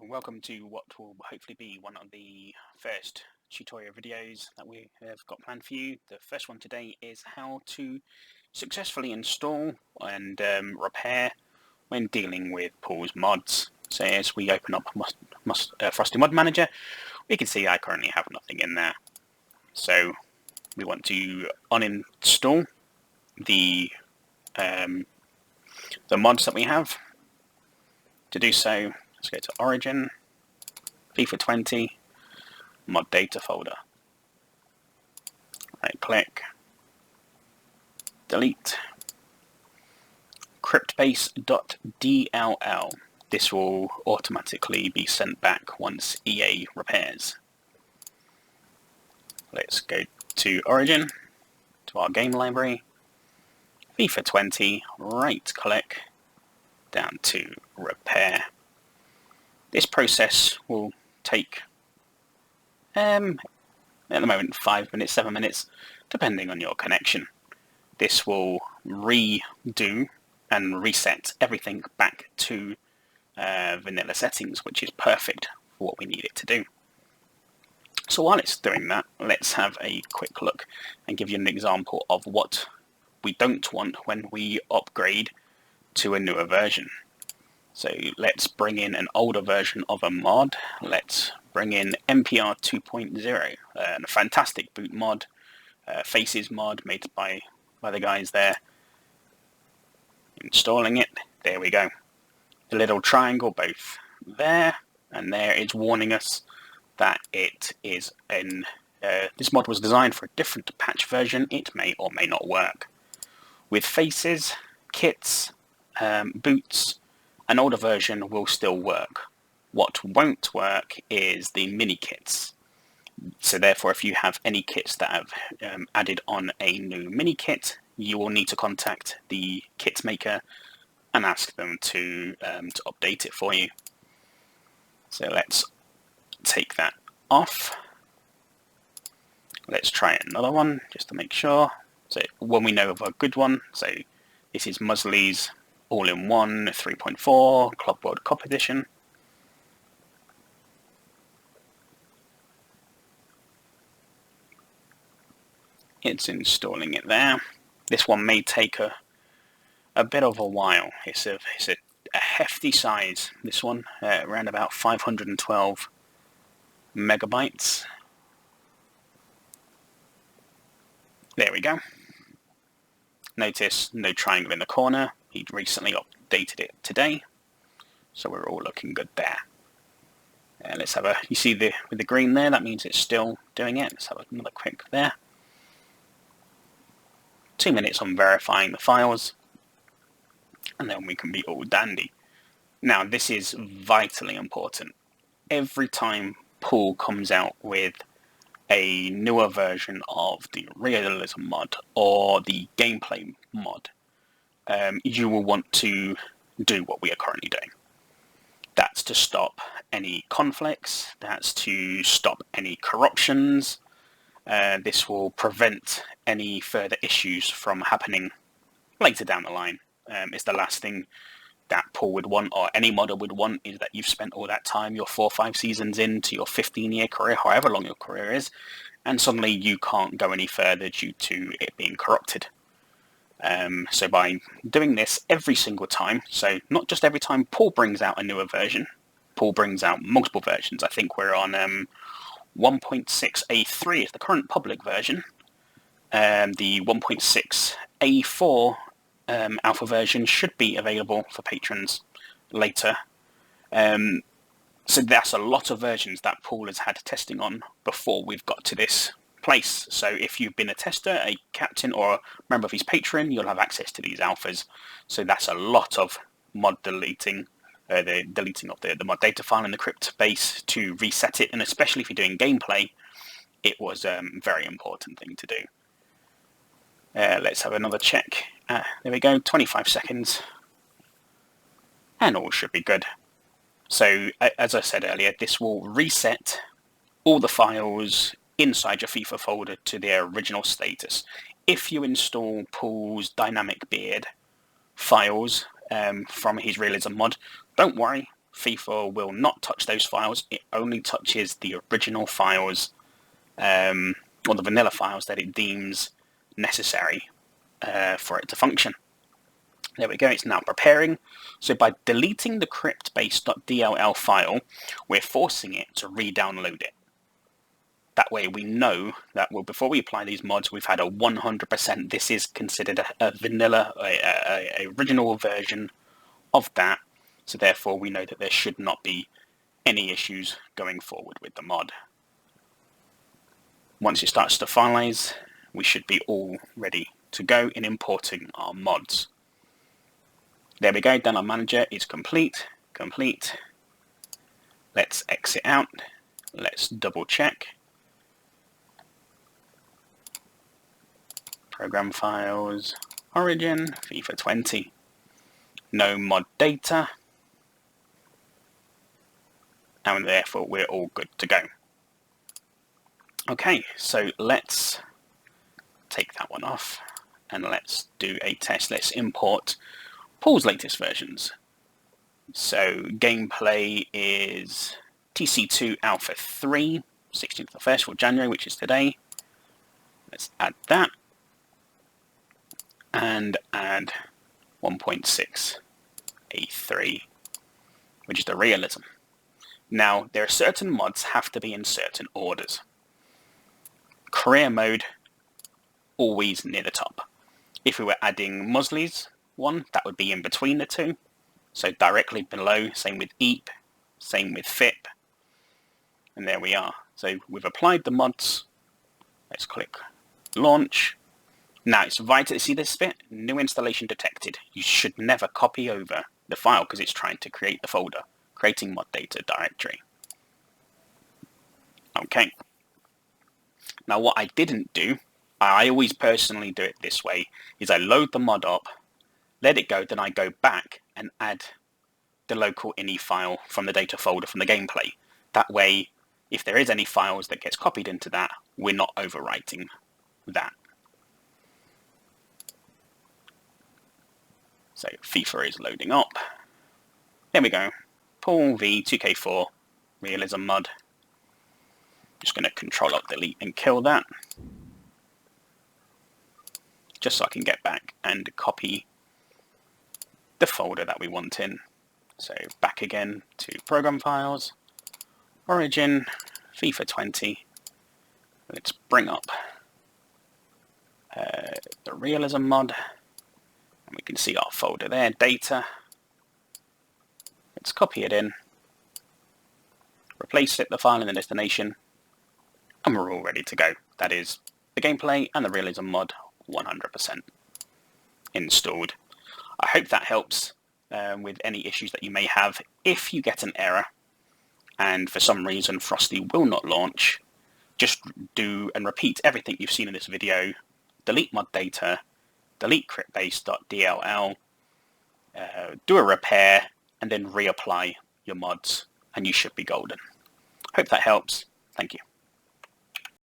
welcome to what will hopefully be one of the first tutorial videos that we have got planned for you. The first one today is how to successfully install and repair when dealing with Paulv's mods. So as we open up Frosty Mod Manager, we can see I currently have nothing in there. So we want to uninstall the mods that we have. To do so, let's go to Origin, FIFA20, mod data folder. Right click, delete, cryptbase.dll. This will automatically be sent back once EA repairs. Let's go to Origin, to our game library, FIFA20, right click, down to repair. This process will take at the moment 5 minutes, 7 minutes, depending on your connection. This will redo and reset everything back to vanilla settings, which is perfect for what we need it to do. So while it's doing that, let's have a quick look and give you an example of what we don't want when we upgrade to a newer version. So let's bring in an older version of a mod. Let's bring in MPR 2.0, a fantastic boot mod, Faces mod made by the guys there. Installing it, there we go. The little triangle both there and there is warning us that it is this mod was designed for a different patch version. It may or may not work. With Faces, kits, boots, an older version will still work. What won't work is the mini kits. So therefore, if you have any kits that have added on a new mini kit, you will need to contact the kit maker and ask them to update it for you. So let's take that off. Let's try another one just to make sure. So when we know of a good one, so this is Musley's All-in-One 3.4 Club World Cup Edition. It's installing it there. This one may take a bit of a while. It's a hefty size, this one, around about 512 megabytes. There we go. Notice no triangle in the corner. He'd recently updated it today, so we're all looking good there. Let's have you see with the green there, that means it's still doing it. Let's have another quick there. 2 minutes on verifying the files, and then we can be all dandy. Now this is vitally important. Every time Paul comes out with a newer version of the realism mod or the gameplay mod, you will want to do what we are currently doing. That's to stop any conflicts, that's to stop any corruptions. This will prevent any further issues from happening later down the line. It's the last thing that Paul would want, or any modder would want, is that you've spent all that time, your 4 or 5 seasons into your 15-year career, however long your career is, and suddenly you can't go any further due to it being corrupted. So by doing this every single time, so not just every time Paul brings out a newer version, Paul brings out multiple versions. I think we're on 1.6A3 is the current public version. The 1.6A4 alpha version should be available for patrons later. So that's a lot of versions that Paul has had testing on before we've got to this place. So if you've been a tester, a captain, or a member of his Patreon, you'll have access to these alphas. So that's a lot of mod deleting, the deleting of the mod data file in the crypt base to reset it, and especially if you're doing gameplay, it was a very important thing to do. Let's have another check. There we go, 25 seconds. And all should be good. So, as I said earlier, this will reset all the files inside your FIFA folder to their original status. If you install Paul's dynamic beard files from his realism mod, don't worry, FIFA will not touch those files. It only touches the original files, or the vanilla files that it deems necessary for it to function. There we go, it's now preparing. So by deleting the cryptbase.dll file, we're forcing it to re-download it. That way we know that, well, before we apply these mods, we've had a 100%, this is considered a vanilla, a original version of that. So therefore we know that there should not be any issues going forward with the mod. Once it starts to finalize, we should be all ready to go in importing our mods. There we go, download manager is complete. Let's exit out. Let's double check. Program files, origin, FIFA 20. No mod data. And therefore we're all good to go. Okay, so let's take that one off and let's do a test. Let's import Paul's latest versions. So gameplay is TC2 Alpha 3, 16th of the 1st for January, which is today. Let's add that and add 1.6A3, which is the realism. Now, there are certain mods have to be in certain orders. Career mode, always near the top. If we were adding Musley's one, that would be in between the two. So directly below, same with EAP, same with FIP. And there we are. So we've applied the mods. Let's click launch. Now it's vital to see this bit, new installation detected. You should never copy over the file because it's trying to create the folder, creating mod data directory. Okay. Now what I didn't do, I always personally do it this way, is I load the mod up, let it go, then I go back and add the local ini file from the data folder from the gameplay. That way, if there is any files that gets copied into that, we're not overwriting that. So FIFA is loading up. There we go. Paulv2k4 realism mod. Just going to Control Alt Delete and kill that. Just so I can get back and copy the folder that we want in. So back again to program files, origin, FIFA 20. Let's bring up the realism mod. And we can see our folder there, data. Let's copy it in, replace it, the file in the destination, and we're all ready to go. That is the gameplay and the realism mod 100% installed. I hope that helps with any issues that you may have. If you get an error and for some reason Frosty will not launch, just do and repeat everything you've seen in this video. Delete mod data, delete cryptbase.dll, do a repair, and then reapply your mods, and you should be golden. Hope that helps. Thank you.